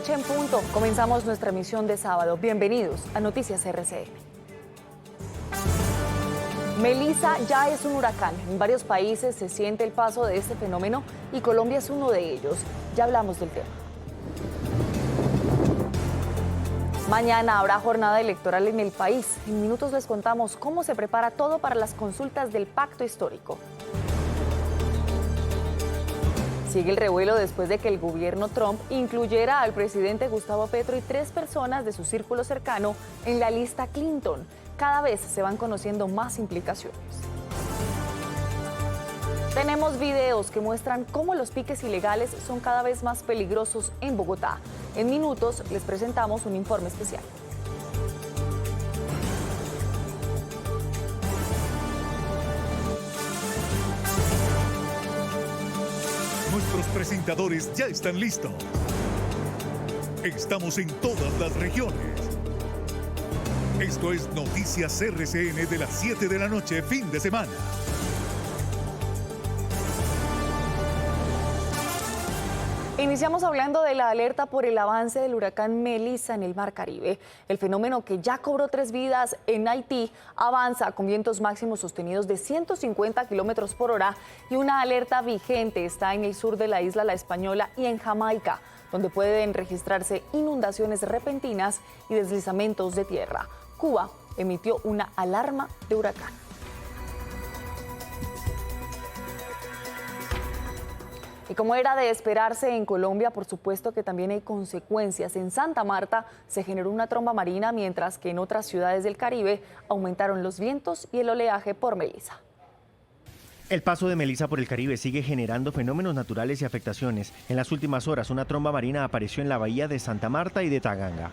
noche en punto. Comenzamos nuestra emisión de sábado. Bienvenidos a Noticias RCN. Melissa ya es un huracán. En varios países se siente el paso de este fenómeno y Colombia es uno de ellos. Ya hablamos del tema. Mañana habrá jornada electoral en el país. En minutos les contamos cómo se prepara todo para las consultas del pacto histórico. Sigue el revuelo después de que el gobierno Trump incluyera al presidente Gustavo Petro y 3 personas de su círculo cercano en la lista Clinton. Cada vez se van conociendo más implicaciones. Tenemos videos que muestran cómo los piques ilegales son cada vez más peligrosos en Bogotá. En minutos les presentamos un informe especial. Nuestros presentadores ya están listos. Estamos en todas las regiones. Esto es Noticias RCN de las 7 de la noche, fin de semana. Iniciamos hablando de la alerta por el avance del huracán Melissa en el Mar Caribe. El fenómeno que ya cobró 3 vidas en Haití avanza con vientos máximos sostenidos de 150 kilómetros por hora y una alerta vigente está en el sur de la isla La Española y en Jamaica, donde pueden registrarse inundaciones repentinas y deslizamientos de tierra. Cuba emitió una alarma de huracán. Y como era de esperarse en Colombia, por supuesto que también hay consecuencias. En Santa Marta se generó una tromba marina, mientras que en otras ciudades del Caribe aumentaron los vientos y el oleaje por Melissa. El paso de Melissa por el Caribe sigue generando fenómenos naturales y afectaciones. En las últimas horas, una tromba marina apareció en la bahía de Santa Marta y de Taganga.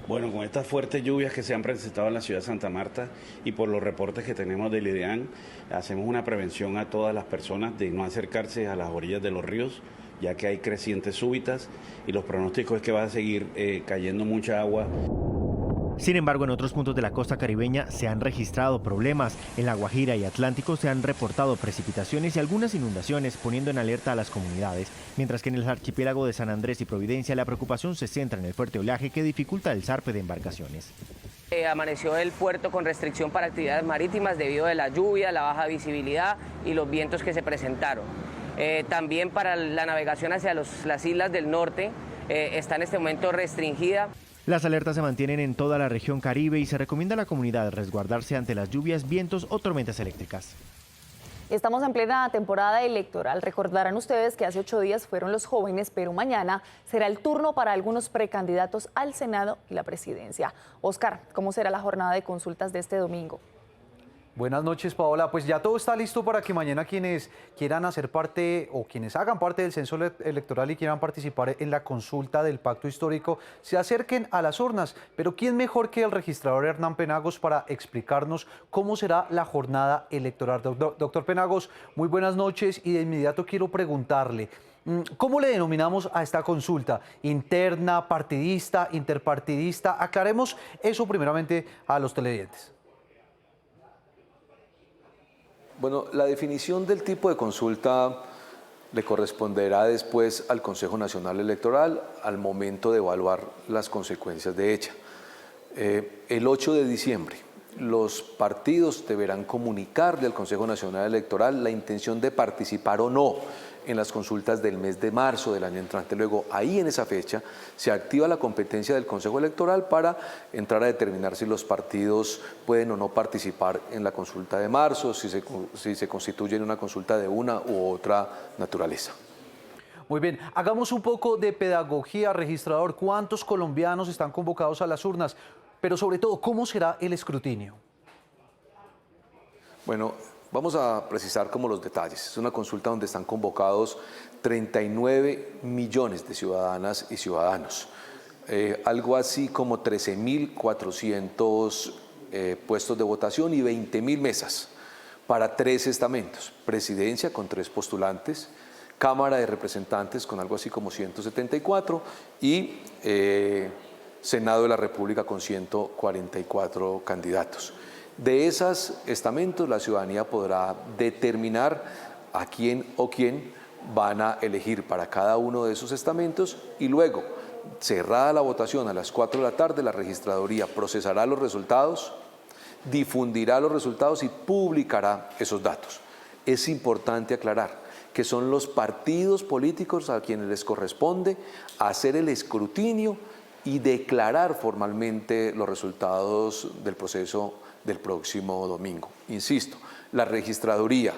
Bueno, con estas fuertes lluvias que se han presentado en la ciudad de Santa Marta y por los reportes que tenemos del IDEAN, hacemos una prevención a todas las personas de no acercarse a las orillas de los ríos, ya que hay crecientes súbitas y los pronósticos es que va a seguir cayendo mucha agua. Sin embargo, en otros puntos de la costa caribeña se han registrado problemas. En La Guajira y Atlántico se han reportado precipitaciones y algunas inundaciones, poniendo en alerta a las comunidades, mientras que en el archipiélago de San Andrés y Providencia la preocupación se centra en el fuerte oleaje que dificulta el zarpe de embarcaciones. Amaneció el puerto con restricción para actividades marítimas debido a la lluvia, la baja visibilidad y los vientos que se presentaron. También para la navegación hacia las islas del norte está en este momento restringida. Las alertas se mantienen en toda la región Caribe y se recomienda a la comunidad resguardarse ante las lluvias, vientos o tormentas eléctricas. Estamos en plena temporada electoral. Recordarán ustedes que hace 8 días fueron los jóvenes, pero mañana será el turno para algunos precandidatos al Senado y la presidencia. Oscar, ¿cómo será la jornada de consultas de este domingo? Buenas noches, Paola. Pues ya todo está listo para que mañana quienes quieran hacer parte o quienes hagan parte del censo electoral y quieran participar en la consulta del pacto histórico se acerquen a las urnas. Pero ¿quién mejor que el registrador Hernán Penagos para explicarnos cómo será la jornada electoral? Doctor Penagos, muy buenas noches y de inmediato quiero preguntarle, ¿cómo le denominamos a esta consulta? ¿Interna, partidista, interpartidista? Aclaremos eso primeramente a los televidentes. Bueno, la definición del tipo de consulta le corresponderá después al Consejo Nacional Electoral al momento de evaluar las consecuencias de ella. El 8 de diciembre, los partidos deberán comunicarle al Consejo Nacional Electoral la intención de participar o no en las consultas del mes de marzo del año entrante. Luego, ahí en esa fecha, se activa la competencia del Consejo Electoral para entrar a determinar si los partidos pueden o no participar en la consulta de marzo, si se constituye en una consulta de una u otra naturaleza. Muy bien, hagamos un poco de pedagogía, registrador. ¿Cuántos colombianos están convocados a las urnas? Pero sobre todo, ¿cómo será el escrutinio? Bueno, vamos a precisar como los detalles. Es una consulta donde están convocados 39 millones de ciudadanas y ciudadanos. Algo así como 13.400 puestos de votación y 20.000 mesas para 3 estamentos. Presidencia con 3 postulantes, Cámara de Representantes con algo así como 174 y Senado de la República con 144 candidatos. De esos estamentos, la ciudadanía podrá determinar a quién o quién van a elegir para cada uno de esos estamentos y luego, cerrada la votación a las 4 de la tarde, la registraduría procesará los resultados, difundirá los resultados y publicará esos datos. Es importante aclarar que son los partidos políticos a quienes les corresponde hacer el escrutinio y declarar formalmente los resultados del proceso del próximo domingo. Insisto, la registraduría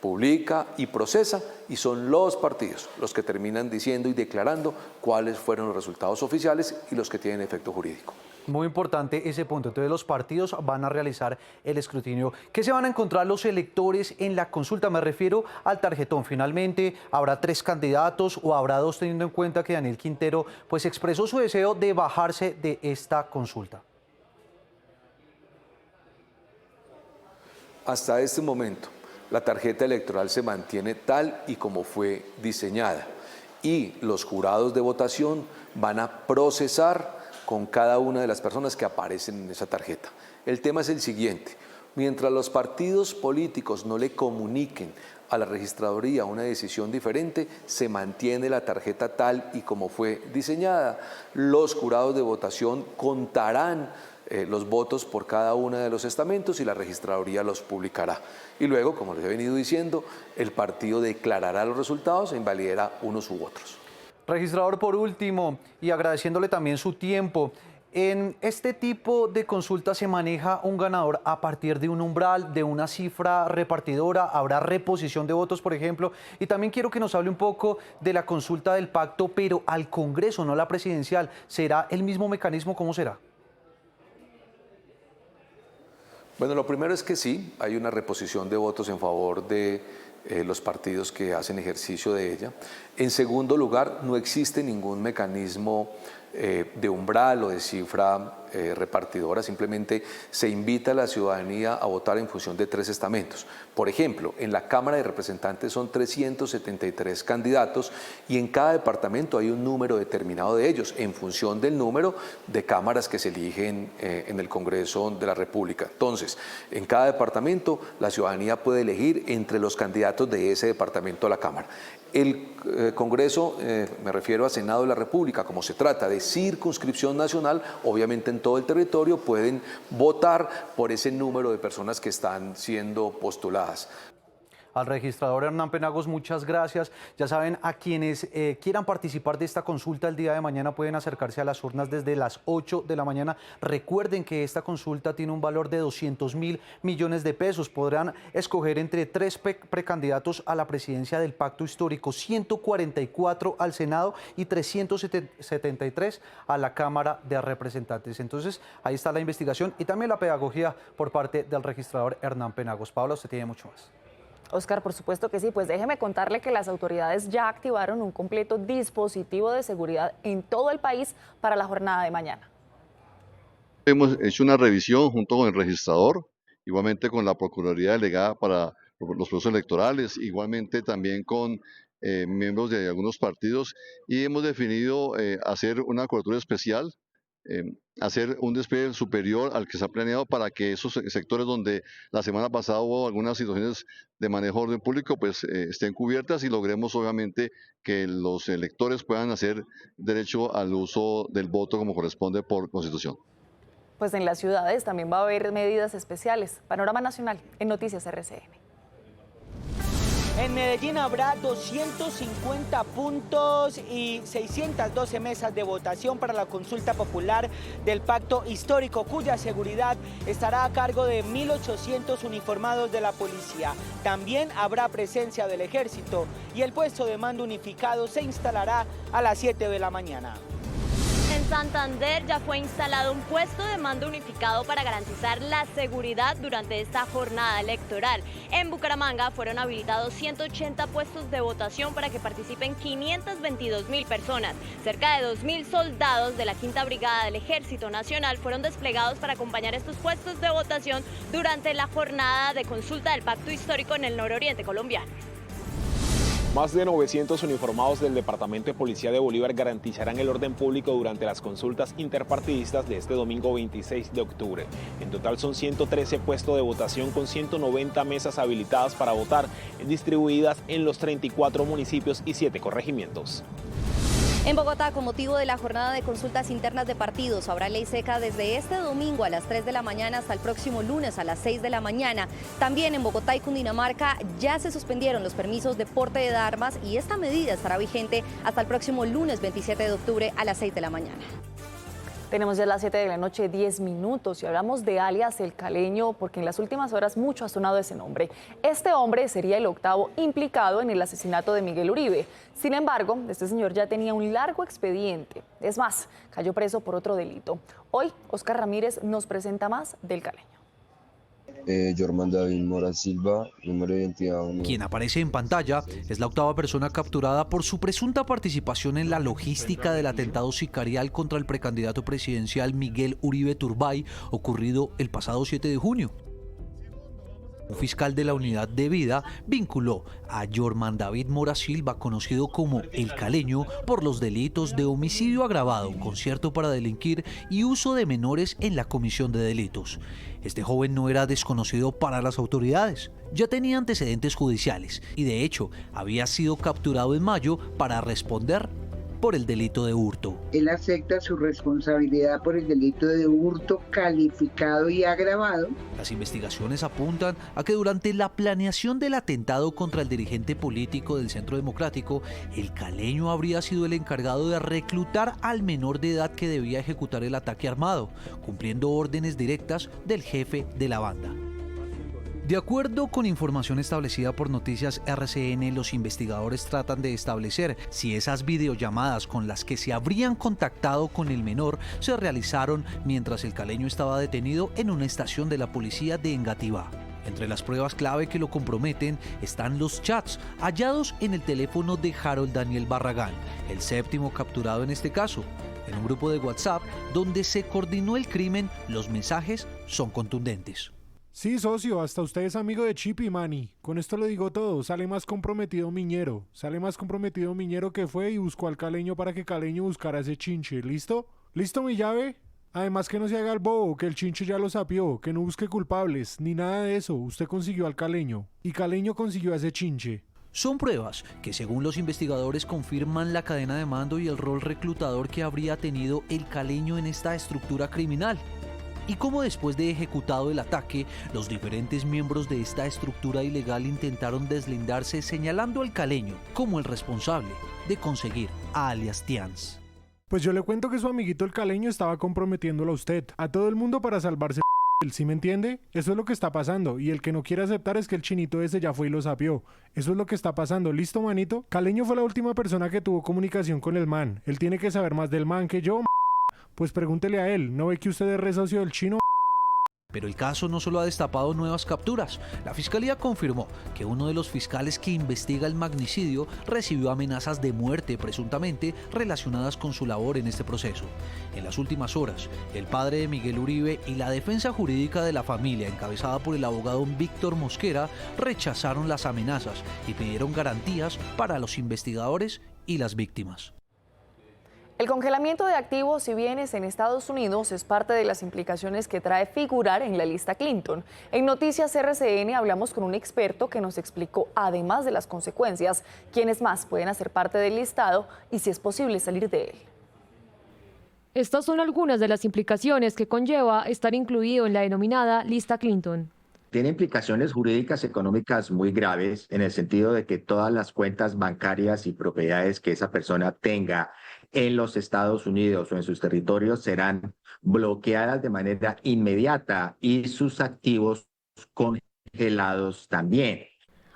publica y procesa y son los partidos los que terminan diciendo y declarando cuáles fueron los resultados oficiales y los que tienen efecto jurídico. Muy importante ese punto. Entonces los partidos van a realizar el escrutinio. ¿Qué se van a encontrar los electores en la consulta? Me refiero al tarjetón. Finalmente, ¿habrá 3 candidatos o habrá 2, teniendo en cuenta que Daniel Quintero pues expresó su deseo de bajarse de esta consulta? Hasta este momento, la tarjeta electoral se mantiene tal y como fue diseñada y los jurados de votación van a procesar con cada una de las personas que aparecen en esa tarjeta. El tema es el siguiente: mientras los partidos políticos no le comuniquen a la registraduría una decisión diferente, se mantiene la tarjeta tal y como fue diseñada. Los jurados de votación contarán los votos por cada uno de los estamentos y la registraduría los publicará. Y luego, como les he venido diciendo, el partido declarará los resultados e invalidará unos u otros. Registrador, por último, y agradeciéndole también su tiempo, en este tipo de consulta se maneja un ganador a partir de un umbral, de una cifra repartidora, habrá reposición de votos, por ejemplo, y también quiero que nos hable un poco de la consulta del pacto, pero al Congreso, no la presidencial. ¿Será el mismo mecanismo? ¿Cómo será? Bueno, lo primero es que sí, hay una reposición de votos en favor de los partidos que hacen ejercicio de ella. En segundo lugar, no existe ningún mecanismo de umbral o de cifra repartidora, simplemente se invita a la ciudadanía a votar en función de 3 estamentos. Por ejemplo, en la Cámara de Representantes son 373 candidatos y en cada departamento hay un número determinado de ellos en función del número de cámaras que se eligen en el Congreso de la República. Entonces, en cada departamento la ciudadanía puede elegir entre los candidatos de ese departamento a la Cámara. El Congreso, me refiero al Senado de la República, como se trata de circunscripción nacional, obviamente en todo el territorio pueden votar por ese número de personas que están siendo postuladas. Al registrador Hernán Penagos, muchas gracias. Ya saben, a quienes quieran participar de esta consulta el día de mañana pueden acercarse a las urnas desde las 8 de la mañana. Recuerden que esta consulta tiene un valor de 200.000 millones de pesos. Podrán escoger entre 3 precandidatos a la presidencia del Pacto Histórico, 144 al Senado y 373 a la Cámara de Representantes. Entonces, ahí está la investigación y también la pedagogía por parte del registrador Hernán Penagos. Paola, usted tiene mucho más. Oscar, por supuesto que sí. Pues déjeme contarle que las autoridades ya activaron un completo dispositivo de seguridad en todo el país para la jornada de mañana. Hemos hecho una revisión junto con el registrador, igualmente con la Procuraduría Delegada para los procesos electorales, igualmente también con miembros de algunos partidos, y hemos definido hacer una cobertura especial, hacer un despliegue superior al que se ha planeado para que esos sectores donde la semana pasada hubo algunas situaciones de manejo de orden público pues estén cubiertas y logremos obviamente que los electores puedan hacer derecho al uso del voto como corresponde por Constitución. Pues en las ciudades también va a haber medidas especiales. Panorama Nacional en Noticias RCN. En Medellín habrá 250 puntos y 612 mesas de votación para la consulta popular del Pacto Histórico, cuya seguridad estará a cargo de 1.800 uniformados de la policía. También habrá presencia del ejército y el puesto de mando unificado se instalará a las 7 de la mañana. En Santander ya fue instalado un puesto de mando unificado para garantizar la seguridad durante esta jornada electoral. En Bucaramanga fueron habilitados 180 puestos de votación para que participen 522.000 personas. Cerca de 2.000 soldados de la 5ª Brigada del Ejército Nacional fueron desplegados para acompañar estos puestos de votación durante la jornada de consulta del Pacto Histórico en el nororiente colombiano. Más de 900 uniformados del Departamento de Policía de Bolívar garantizarán el orden público durante las consultas interpartidistas de este domingo 26 de octubre. En total son 113 puestos de votación con 190 mesas habilitadas para votar, distribuidas en los 34 municipios y 7 corregimientos. En Bogotá, con motivo de la jornada de consultas internas de partidos, habrá ley seca desde este domingo a las 3 de la mañana hasta el próximo lunes a las 6 de la mañana. También en Bogotá y Cundinamarca ya se suspendieron los permisos de porte de armas y esta medida estará vigente hasta el próximo lunes 27 de octubre a las 6 de la mañana. Tenemos ya las 7 de la noche, 10 minutos, y hablamos de alias El Caleño porque en las últimas horas mucho ha sonado ese nombre. Este hombre sería el octavo implicado en el asesinato de Miguel Uribe. Sin embargo, este señor ya tenía un largo expediente. Es más, cayó preso por otro delito. Hoy, Oscar Ramírez nos presenta más del Caleño. Jorman David Mora Silva, número de identidad 1. Quien aparece en pantalla es la octava persona capturada por su presunta participación en la logística del atentado sicarial contra el precandidato presidencial Miguel Uribe Turbay, ocurrido el pasado 7 de junio. Un fiscal de la unidad de vida vinculó a Jorman David Mora Silva, conocido como El Caleño, por los delitos de homicidio agravado, concierto para delinquir y uso de menores en la comisión de delitos. Este joven no era desconocido para las autoridades, ya tenía antecedentes judiciales y de hecho había sido capturado en mayo para responder por el delito de hurto. Él acepta su responsabilidad por el delito de hurto calificado y agravado. Las investigaciones apuntan a que durante la planeación del atentado contra el dirigente político del Centro Democrático, El Caleño habría sido el encargado de reclutar al menor de edad que debía ejecutar el ataque armado, cumpliendo órdenes directas del jefe de la banda. De acuerdo con información establecida por Noticias RCN, los investigadores tratan de establecer si esas videollamadas con las que se habrían contactado con el menor se realizaron mientras El Caleño estaba detenido en una estación de la policía de Engativá. Entre las pruebas clave que lo comprometen están los chats hallados en el teléfono de Harold Daniel Barragán, el séptimo capturado en este caso. En un grupo de WhatsApp donde se coordinó el crimen, los mensajes son contundentes. Sí, socio, hasta usted es amigo de Chip y Manny. Con esto lo digo todo, sale más comprometido Miñero. Sale más comprometido Miñero que fue y buscó al Caleño para que Caleño buscara ese chinche. ¿Listo? ¿Listo mi llave? Además que no se haga el bobo, que el chinche ya lo sapió, que no busque culpables, ni nada de eso. Usted consiguió al Caleño y Caleño consiguió a ese chinche. Son pruebas que según los investigadores confirman la cadena de mando y el rol reclutador que habría tenido El Caleño en esta estructura criminal. Y cómo después de ejecutado el ataque, los diferentes miembros de esta estructura ilegal intentaron deslindarse señalando al Caleño como el responsable de conseguir a alias Tians. Pues yo le cuento que su amiguito El Caleño estaba comprometiéndolo a usted, a todo el mundo para salvarse él, ¿sí me entiende? Eso es lo que está pasando, y el que no quiere aceptar es que el chinito ese ya fue y lo sapió. Eso es lo que está pasando, ¿listo, manito? Caleño fue la última persona que tuvo comunicación con el man. Él tiene que saber más del man que yo, Pues pregúntele a él, ¿no ve que usted es re socio del chino? Pero el caso no solo ha destapado nuevas capturas. La Fiscalía confirmó que uno de los fiscales que investiga el magnicidio recibió amenazas de muerte presuntamente relacionadas con su labor en este proceso. En las últimas horas, el padre de Miguel Uribe y la defensa jurídica de la familia, encabezada por el abogado Víctor Mosquera, rechazaron las amenazas y pidieron garantías para los investigadores y las víctimas. El congelamiento de activos y bienes en Estados Unidos es parte de las implicaciones que trae figurar en la lista Clinton. En Noticias RCN hablamos con un experto que nos explicó, además de las consecuencias, quiénes más pueden hacer parte del listado y si es posible salir de él. Estas son algunas de las implicaciones que conlleva estar incluido en la denominada lista Clinton. Tiene implicaciones jurídicas económicas muy graves en el sentido de que todas las cuentas bancarias y propiedades que esa persona tenga en los Estados Unidos o en sus territorios serán bloqueadas de manera inmediata y sus activos congelados también.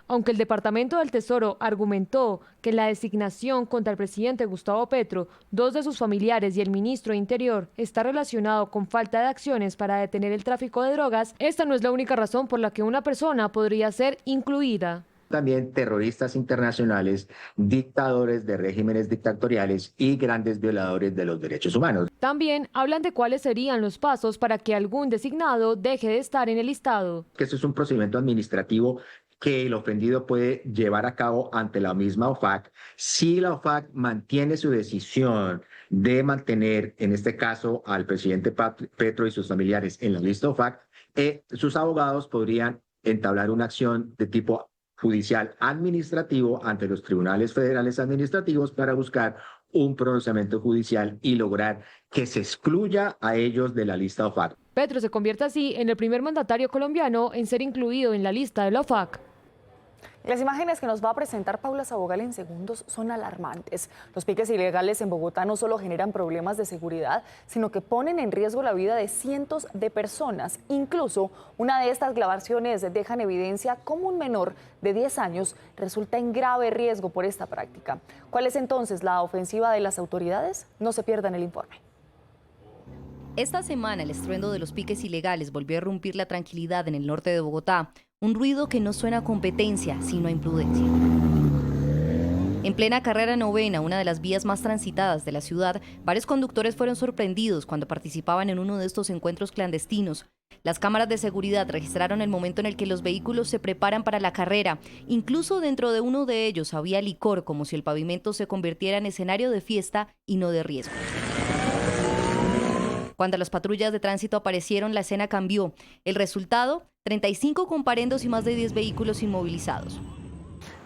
Aunque el Departamento del Tesoro argumentó que la designación contra el presidente Gustavo Petro, dos de sus familiares y el ministro de Interior está relacionado con falta de acciones para detener el tráfico de drogas, esta no es la única razón por la que una persona podría ser incluida. También terroristas internacionales, dictadores de regímenes dictatoriales y grandes violadores de los derechos humanos. También hablan de cuáles serían los pasos para que algún designado deje de estar en el listado. Que eso es un procedimiento administrativo que el ofendido puede llevar a cabo ante la misma OFAC si la OFAC mantiene su decisión de mantener, en este caso, al presidente Petro y sus familiares en la lista OFAC. Sus abogados podrían entablar una acción de tipo judicial administrativo ante los tribunales federales administrativos para buscar un pronunciamiento judicial y lograr que se excluya a ellos de la lista OFAC. Petro se convierte así en el primer mandatario colombiano en ser incluido en la lista de la OFAC. Las imágenes que nos va a presentar Paula Sabogal en segundos son alarmantes. Los piques ilegales en Bogotá no solo generan problemas de seguridad, sino que ponen en riesgo la vida de cientos de personas. Incluso una de estas grabaciones deja en evidencia cómo un menor de 10 años resulta en grave riesgo por esta práctica. ¿Cuál es entonces la ofensiva de las autoridades? No se pierdan el informe. Esta semana el estruendo de los piques ilegales volvió a irrumpir la tranquilidad en el norte de Bogotá. Un ruido que no suena a competencia, sino a imprudencia. En plena carrera novena, una de las vías más transitadas de la ciudad, varios conductores fueron sorprendidos cuando participaban en uno de estos encuentros clandestinos. Las cámaras de seguridad registraron el momento en el que los vehículos se preparan para la carrera. Incluso dentro de uno de ellos había licor, como si el pavimento se convirtiera en escenario de fiesta y no de riesgo. Cuando las patrullas de tránsito aparecieron, la escena cambió. El resultado, 35 comparendos y más de 10 vehículos inmovilizados.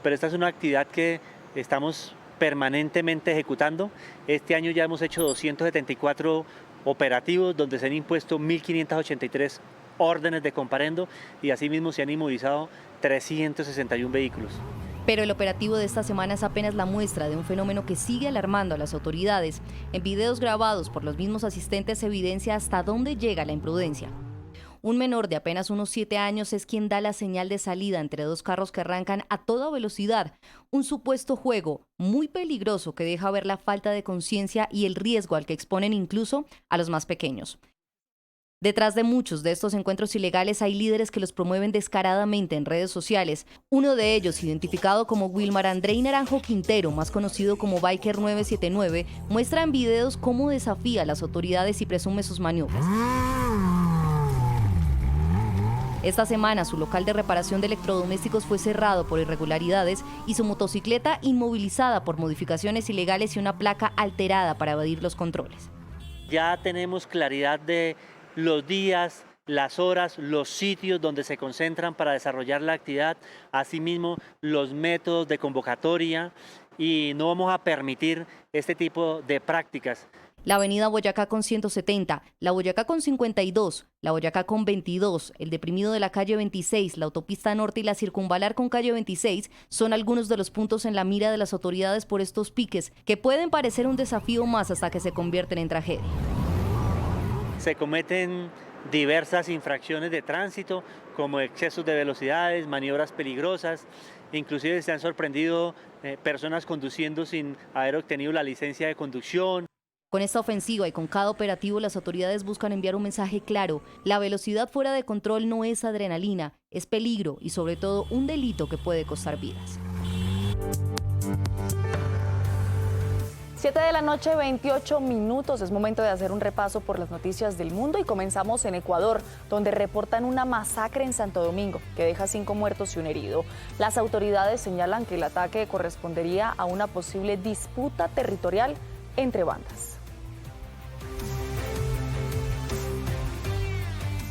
Pero esta es una actividad que estamos permanentemente ejecutando. Este año ya hemos hecho 274 operativos donde se han impuesto 1.583 órdenes de comparendo y asimismo se han inmovilizado 361 vehículos. Pero el operativo de esta semana es apenas la muestra de un fenómeno que sigue alarmando a las autoridades. En videos grabados por los mismos asistentes se evidencia hasta dónde llega la imprudencia. Un menor de apenas unos 7 años es quien da la señal de salida entre dos carros que arrancan a toda velocidad. Un supuesto juego muy peligroso que deja ver la falta de conciencia y el riesgo al que exponen incluso a los más pequeños. Detrás de muchos de estos encuentros ilegales hay líderes que los promueven descaradamente en redes sociales. Uno de ellos, identificado como Wilmar Andrei Naranjo Quintero, más conocido como Biker 979, muestra en videos cómo desafía a las autoridades y presume sus maniobras. Esta semana su local de reparación de electrodomésticos fue cerrado por irregularidades y su motocicleta inmovilizada por modificaciones ilegales y una placa alterada para evadir los controles. Ya tenemos claridad de los días, las horas, los sitios donde se concentran para desarrollar la actividad, asimismo los métodos de convocatoria y no vamos a permitir este tipo de prácticas. La avenida Boyacá con 170, la Boyacá con 52, la Boyacá con 22, el deprimido de la calle 26, la autopista norte y la circunvalar con calle 26 son algunos de los puntos en la mira de las autoridades por estos piques, que pueden parecer un desafío más hasta que se convierten en tragedia. Se cometen diversas infracciones de tránsito, como excesos de velocidades, maniobras peligrosas, inclusive se han sorprendido personas conduciendo sin haber obtenido la licencia de conducción. Con esta ofensiva y con cada operativo, las autoridades buscan enviar un mensaje claro. La velocidad fuera de control no es adrenalina, es peligro y sobre todo un delito que puede costar vidas. 7 de la noche, 28 minutos. Es momento de hacer un repaso por las noticias del mundo y comenzamos en Ecuador, donde reportan una masacre en Santo Domingo que deja 5 muertos y un herido. Las autoridades señalan que el ataque correspondería a una posible disputa territorial entre bandas.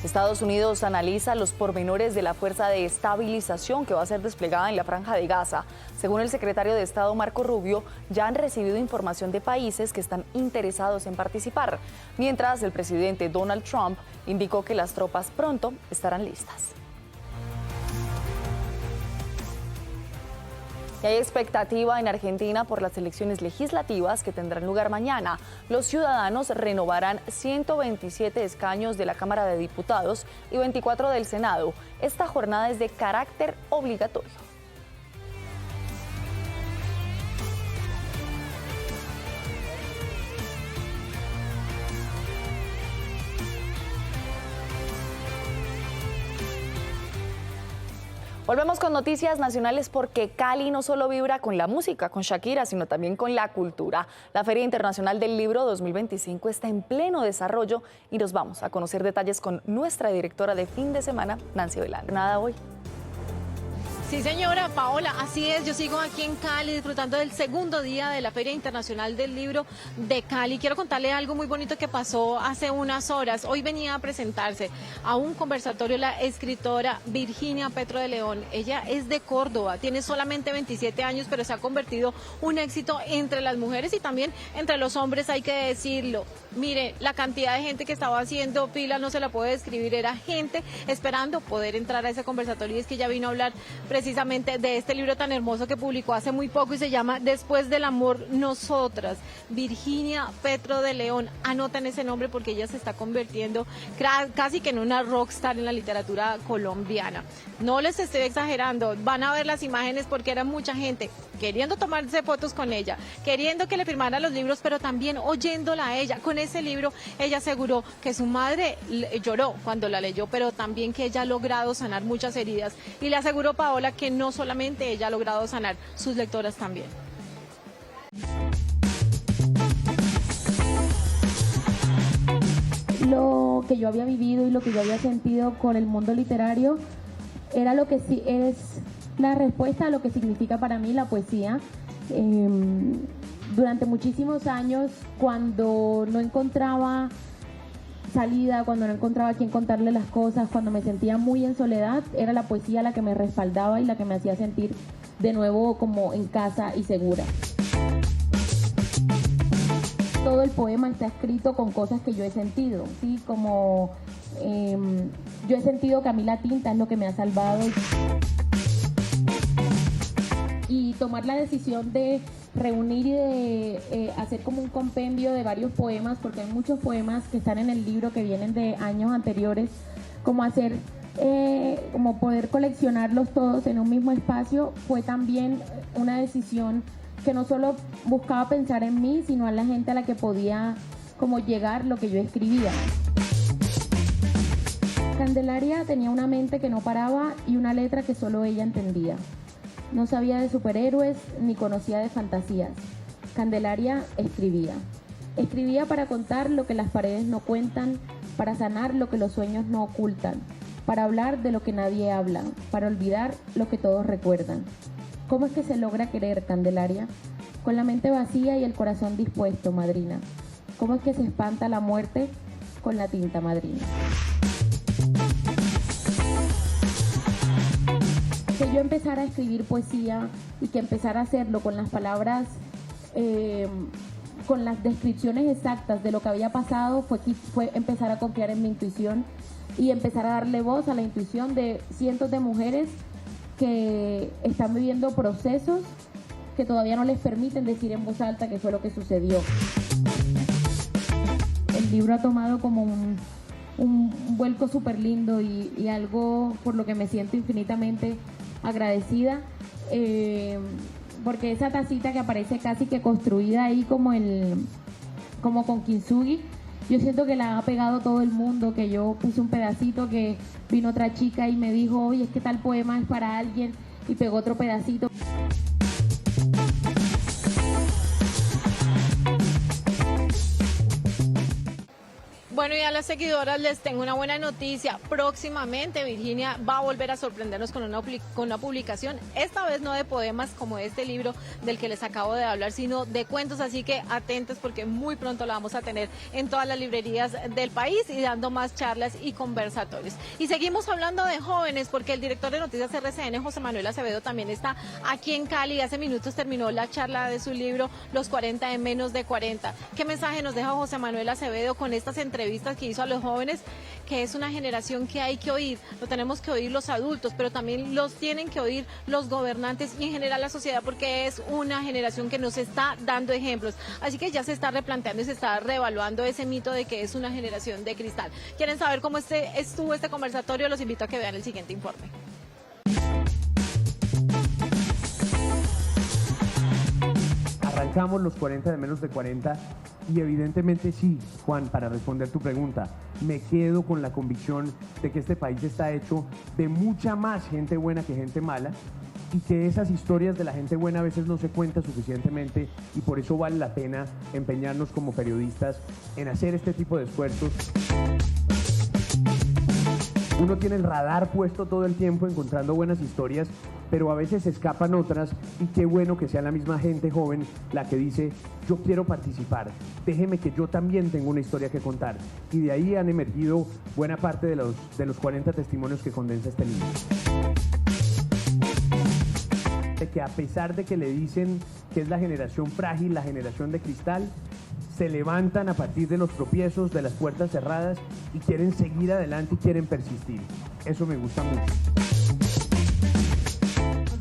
Estados Unidos analiza los pormenores de la fuerza de estabilización que va a ser desplegada en la Franja de Gaza. Según el secretario de Estado Marco Rubio, ya han recibido información de países que están interesados en participar, mientras el presidente Donald Trump indicó que las tropas pronto estarán listas. Y hay expectativa en Argentina por las elecciones legislativas que tendrán lugar mañana. Los ciudadanos renovarán 127 escaños de la Cámara de Diputados y 24 del Senado. Esta jornada es de carácter obligatorio. Volvemos con noticias nacionales porque Cali no solo vibra con la música, con Shakira, sino también con la cultura. La Feria Internacional del Libro 2025 está en pleno desarrollo y nos vamos a conocer detalles con nuestra directora de fin de semana, Nancy Velar. Nada hoy. Sí, señora Paola, así es. Yo sigo aquí en Cali disfrutando del segundo día de la Feria Internacional del Libro de Cali. Quiero contarle algo muy bonito que pasó hace unas horas. Hoy venía a presentarse a un conversatorio la escritora Virginia Petro de León. Ella es de Córdoba, tiene solamente 27 años, pero se ha convertido un éxito entre las mujeres y también entre los hombres, hay que decirlo. Mire, la cantidad de gente que estaba haciendo fila no se la puede describir, era gente esperando poder entrar a ese conversatorio, y es que ella vino a hablar precisamente de este libro tan hermoso que publicó hace muy poco y se llama Después del amor, nosotras. Virginia Petro de León, anoten ese nombre porque ella se está convirtiendo casi que en una rockstar en la literatura colombiana. No les estoy exagerando, van a ver las imágenes porque era mucha gente queriendo tomarse fotos con ella, queriendo que le firmara los libros, pero también oyéndola a ella. Con ese libro ella aseguró que su madre lloró cuando la leyó, pero también que ella ha logrado sanar muchas heridas, y le aseguró Paola que no solamente ella ha logrado sanar, sus lectoras también. Lo que yo había vivido y lo que yo había sentido con el mundo literario era lo que sí es la respuesta a lo que significa para mí la poesía. Durante muchísimos años, cuando no encontraba salida, cuando no encontraba a quién contarle las cosas, cuando me sentía muy en soledad, era la poesía la que me respaldaba y la que me hacía sentir de nuevo como en casa y segura. Todo el poema está escrito con cosas que yo he sentido, ¿sí? Como yo he sentido que a mí la tinta es lo que me ha salvado. Y tomar la decisión de reunir y de hacer como un compendio de varios poemas, porque hay muchos poemas que están en el libro que vienen de años anteriores, como hacer, como poder coleccionarlos todos en un mismo espacio, fue también una decisión que no solo buscaba pensar en mí, sino a la gente a la que podía como llegar lo que yo escribía. Candelaria tenía una mente que no paraba y una letra que solo ella entendía. No sabía de superhéroes ni conocía de fantasías. Candelaria escribía. Escribía para contar lo que las paredes no cuentan, para sanar lo que los sueños no ocultan, para hablar de lo que nadie habla, para olvidar lo que todos recuerdan. ¿Cómo es que se logra querer, Candelaria? Con la mente vacía y el corazón dispuesto, madrina. ¿Cómo es que se espanta la muerte? Con la tinta, madrina. Que yo empezara a escribir poesía y que empezara a hacerlo con las palabras, con las descripciones exactas de lo que había pasado, fue empezar a confiar en mi intuición y empezar a darle voz a la intuición de cientos de mujeres que están viviendo procesos que todavía no les permiten decir en voz alta qué fue lo que sucedió. El libro ha tomado como un vuelco súper lindo y algo por lo que me siento infinitamente agradecida, porque esa tacita que aparece casi que construida ahí como con kintsugi, yo siento que la ha pegado todo el mundo, que yo puse un pedacito, que vino otra chica y me dijo, oye, es que tal poema es para alguien, y pegó otro pedacito. Bueno, y a las seguidoras les tengo una buena noticia. Próximamente Virginia va a volver a sorprendernos con una publicación, esta vez no de poemas como este libro del que les acabo de hablar, sino de cuentos, así que atentos porque muy pronto la vamos a tener en todas las librerías del país y dando más charlas y conversatorios. Y seguimos hablando de jóvenes porque el director de Noticias RCN, José Manuel Acevedo, también está aquí en Cali. Hace minutos terminó la charla de su libro Los 40 en menos de 40. ¿Qué mensaje nos deja José Manuel Acevedo con estas entrevistas que hizo a los jóvenes? Que es una generación que hay que oír, lo tenemos que oír los adultos, pero también los tienen que oír los gobernantes y en general la sociedad, porque es una generación que nos está dando ejemplos. Así que ya se está replanteando y se está reevaluando ese mito de que es una generación de cristal. ¿Quieren saber cómo estuvo este conversatorio? Los invito a que vean el siguiente informe. Arrancamos los 40 de menos de 40 y evidentemente sí, Juan, para responder tu pregunta, me quedo con la convicción de que este país está hecho de mucha más gente buena que gente mala y que esas historias de la gente buena a veces no se cuentan suficientemente y por eso vale la pena empeñarnos como periodistas en hacer este tipo de esfuerzos. Uno tiene el radar puesto todo el tiempo encontrando buenas historias, pero a veces se escapan otras y qué bueno que sea la misma gente joven la que dice, yo quiero participar, déjeme que yo también tengo una historia que contar. Y de ahí han emergido buena parte de los 40 testimonios que condensa este libro. De que a pesar de que le dicen que es la generación frágil, la generación de cristal, se levantan a partir de los tropiezos, de las puertas cerradas y quieren seguir adelante y quieren persistir. Eso me gusta mucho.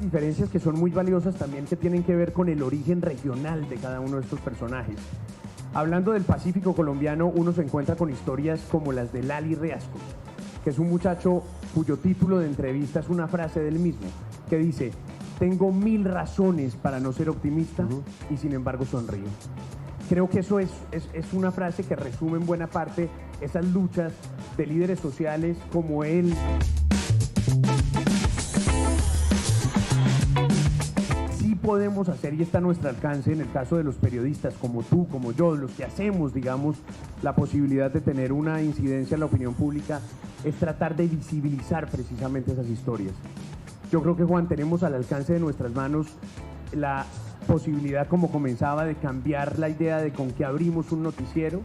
Diferencias que son muy valiosas también que tienen que ver con el origen regional de cada uno de estos personajes. Hablando del Pacífico colombiano, uno se encuentra con historias como las de Lali Riascos, que es un muchacho cuyo título de entrevista es una frase del mismo, que dice, tengo 1000 razones para no ser optimista y sin embargo sonrío. Creo que eso es una frase que resume en buena parte esas luchas de líderes sociales como él. Sí podemos hacer y está a nuestro alcance en el caso de los periodistas como tú, como yo, los que hacemos, digamos, la posibilidad de tener una incidencia en la opinión pública, es tratar de visibilizar precisamente esas historias. Yo creo que, Juan, tenemos al alcance de nuestras manos la posibilidad, como comenzaba, de cambiar la idea de con que abrimos un noticiero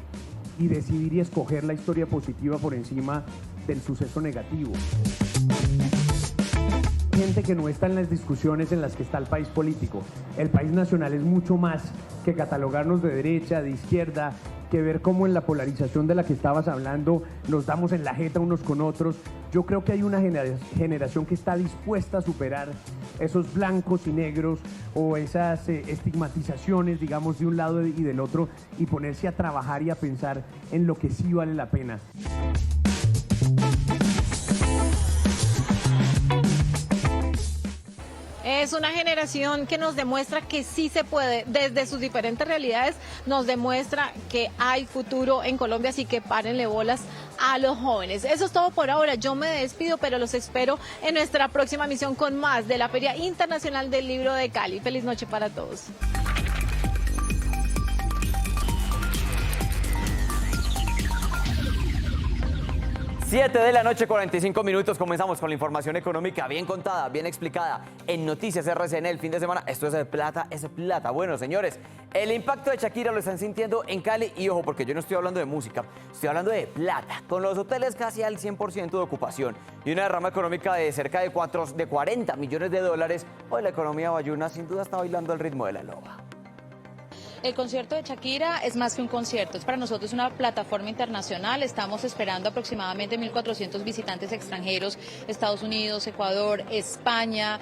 y decidir y escoger la historia positiva por encima del suceso negativo. Gente que no está en las discusiones en las que está el país político. El país nacional es mucho más que catalogarnos de derecha, de izquierda, que ver cómo en la polarización de la que estabas hablando nos damos en la jeta unos con otros. Yo creo que hay una generación que está dispuesta a superar esos blancos y negros o esas estigmatizaciones, digamos, de un lado y del otro y ponerse a trabajar y a pensar en lo que sí vale la pena. Es una generación que nos demuestra que sí se puede, desde sus diferentes realidades, nos demuestra que hay futuro en Colombia, así que párenle bolas a los jóvenes. Eso es todo por ahora, yo me despido, pero los espero en nuestra próxima misión con más de la Feria Internacional del Libro de Cali. Feliz noche para todos. 7 de la noche, 45 minutos. Comenzamos con la información económica bien contada, bien explicada en Noticias RCN el fin de semana. Esto es plata, es plata. Bueno, señores, el impacto de Shakira lo están sintiendo en Cali. Y ojo, porque yo no estoy hablando de música, estoy hablando de plata. Con los hoteles casi al 100% de ocupación y una derrama económica de cerca de 40 millones de dólares, hoy la economía bayuna sin duda está bailando al ritmo de la loba. El concierto de Shakira es más que un concierto, es para nosotros una plataforma internacional. Estamos esperando aproximadamente 1.400 visitantes extranjeros, Estados Unidos, Ecuador, España,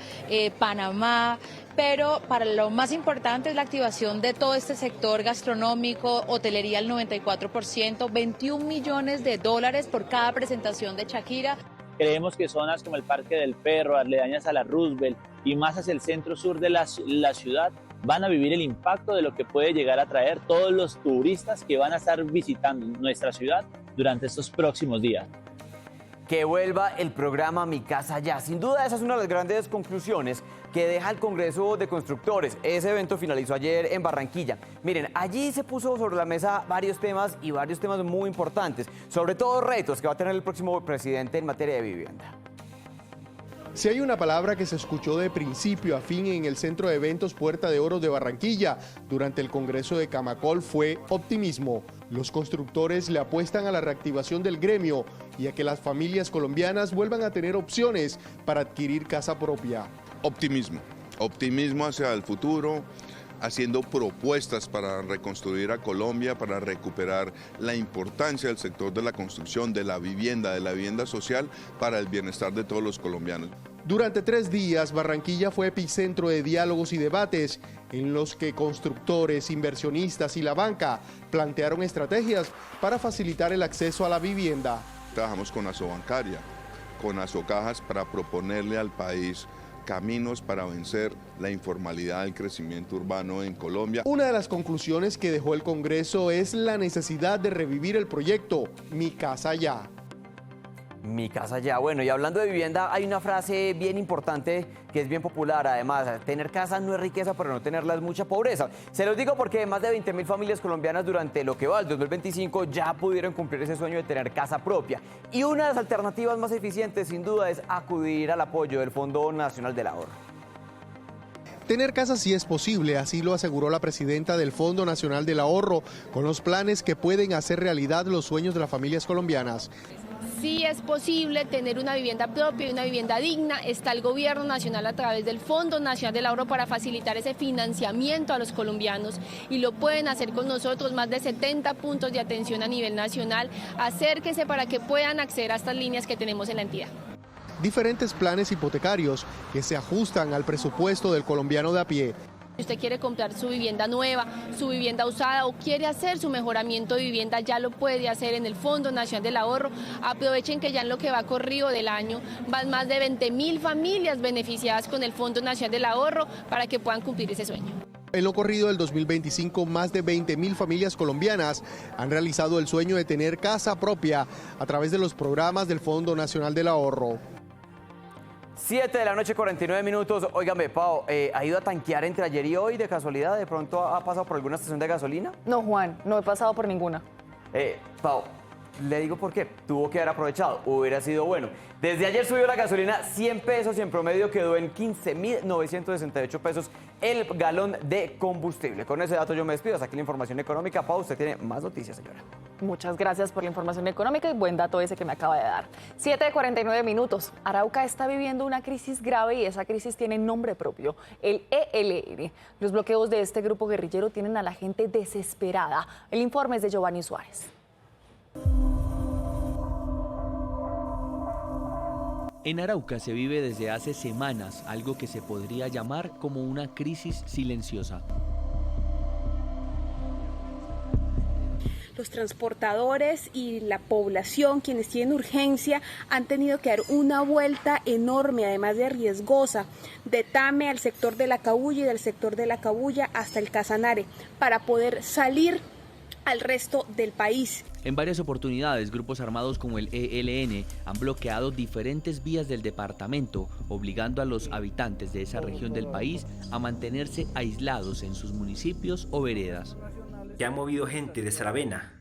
Panamá. Pero para lo más importante es la activación de todo este sector gastronómico, hotelería al 94%, 21 millones de dólares por cada presentación de Shakira. Creemos que zonas como el Parque del Perro, aledañas a la Roosevelt y más hacia el centro sur de la ciudad van a vivir el impacto de lo que puede llegar a traer todos los turistas que van a estar visitando nuestra ciudad durante estos próximos días. Que vuelva el programa Mi Casa Ya. Sin duda esa es una de las grandes conclusiones que deja el Congreso de Constructores. Ese evento finalizó ayer en Barranquilla. Miren, allí se puso sobre la mesa varios temas y varios temas muy importantes, sobre todo retos que va a tener el próximo presidente en materia de vivienda. Si hay una palabra que se escuchó de principio a fin en el Centro de Eventos Puerta de Oro de Barranquilla durante el Congreso de Camacol fue optimismo. Los constructores le apuestan a la reactivación del gremio y a que las familias colombianas vuelvan a tener opciones para adquirir casa propia. Optimismo hacia el futuro, haciendo propuestas para reconstruir a Colombia, para recuperar la importancia del sector de la construcción, de la vivienda social para el bienestar de todos los colombianos. Durante 3 días, Barranquilla fue epicentro de diálogos y debates en los que constructores, inversionistas y la banca plantearon estrategias para facilitar el acceso a la vivienda. Trabajamos con Asobancaria, con Asocajas para proponerle al país caminos para vencer la informalidad del crecimiento urbano en Colombia. Una de las conclusiones que dejó el Congreso es la necesidad de revivir el proyecto Mi Casa Ya. Mi casa ya. Bueno, y hablando de vivienda, hay una frase bien importante que es bien popular. Además, tener casa no es riqueza, pero no tenerla es mucha pobreza. Se los digo porque más de 20.000 familias colombianas durante lo que va el 2025 ya pudieron cumplir ese sueño de tener casa propia. Y una de las alternativas más eficientes, sin duda, es acudir al apoyo del Fondo Nacional del Ahorro. Tener casa sí es posible, así lo aseguró la presidenta del Fondo Nacional del Ahorro, con los planes que pueden hacer realidad los sueños de las familias colombianas. Sí es posible tener una vivienda propia y una vivienda digna. Está el gobierno nacional a través del Fondo Nacional del Ahorro para facilitar ese financiamiento a los colombianos y lo pueden hacer con nosotros, más de 70 puntos de atención a nivel nacional. Acérquense para que puedan acceder a estas líneas que tenemos en la entidad. Diferentes planes hipotecarios que se ajustan al presupuesto del colombiano de a pie. Si usted quiere comprar su vivienda nueva, su vivienda usada o quiere hacer su mejoramiento de vivienda, ya lo puede hacer en el Fondo Nacional del Ahorro. Aprovechen que ya en lo que va corrido del año van más de 20.000 familias beneficiadas con el Fondo Nacional del Ahorro para que puedan cumplir ese sueño. En lo corrido del 2025, más de 20.000 familias colombianas han realizado el sueño de tener casa propia a través de los programas del Fondo Nacional del Ahorro. 7 de la noche, 49 minutos. Óigame, Pau, ¿ha ido a tanquear entre ayer y hoy de casualidad? ¿De pronto ha pasado por alguna estación de gasolina? No, Juan, no he pasado por ninguna. Pau, le digo por qué. Tuvo que haber aprovechado. Hubiera sido bueno. Desde ayer subió la gasolina 100 pesos y en promedio quedó en 15.968 pesos el galón de combustible. Con ese dato yo me despido. Hasta aquí la información económica. Pau, usted tiene más noticias, señora. Muchas gracias por la información económica y buen dato ese que me acaba de dar. 7:49 minutos. Arauca está viviendo una crisis grave y esa crisis tiene nombre propio, el ELN. Los bloqueos de este grupo guerrillero tienen a la gente desesperada. El informe es de Giovanni Suárez. En Arauca se vive desde hace semanas algo que se podría llamar como una crisis silenciosa. Los transportadores y la población, quienes tienen urgencia, han tenido que dar una vuelta enorme, además de riesgosa, de Tame al sector de La Cabuya y del sector de La Cabuya hasta el Casanare, para poder salir al resto del país. En varias oportunidades, grupos armados como el ELN han bloqueado diferentes vías del departamento, obligando a los habitantes de esa región del país a mantenerse aislados en sus municipios o veredas. Que han movido gente de Saravena,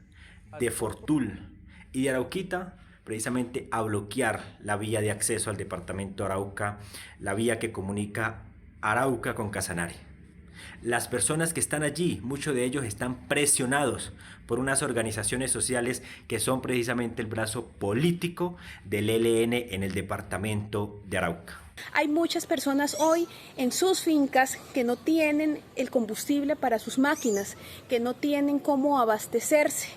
de Fortul y de Arauquita precisamente a bloquear la vía de acceso al departamento de Arauca, la vía que comunica Arauca con Casanare. Las personas que están allí, muchos de ellos están presionados por unas organizaciones sociales que son precisamente el brazo político del ELN en el departamento de Arauca. Hay muchas personas hoy en sus fincas que no tienen el combustible para sus máquinas, que no tienen cómo abastecerse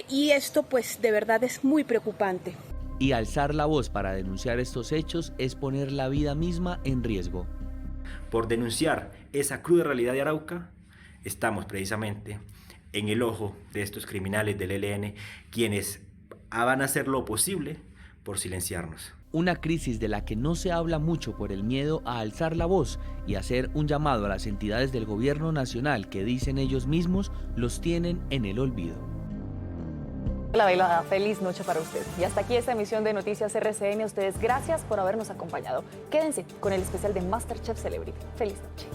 y esto pues de verdad es muy preocupante. Y alzar la voz para denunciar estos hechos es poner la vida misma en riesgo. Por denunciar esa cruda realidad de Arauca, estamos precisamente en el ojo de estos criminales del ELN, quienes van a hacer lo posible por silenciarnos. Una crisis de la que no se habla mucho por el miedo a alzar la voz y hacer un llamado a las entidades del gobierno nacional que dicen ellos mismos los tienen en el olvido. La velada, feliz noche para usted. Y hasta aquí esta emisión de Noticias RCN. A ustedes gracias por habernos acompañado. Quédense con el especial de MasterChef Celebrity. Feliz noche.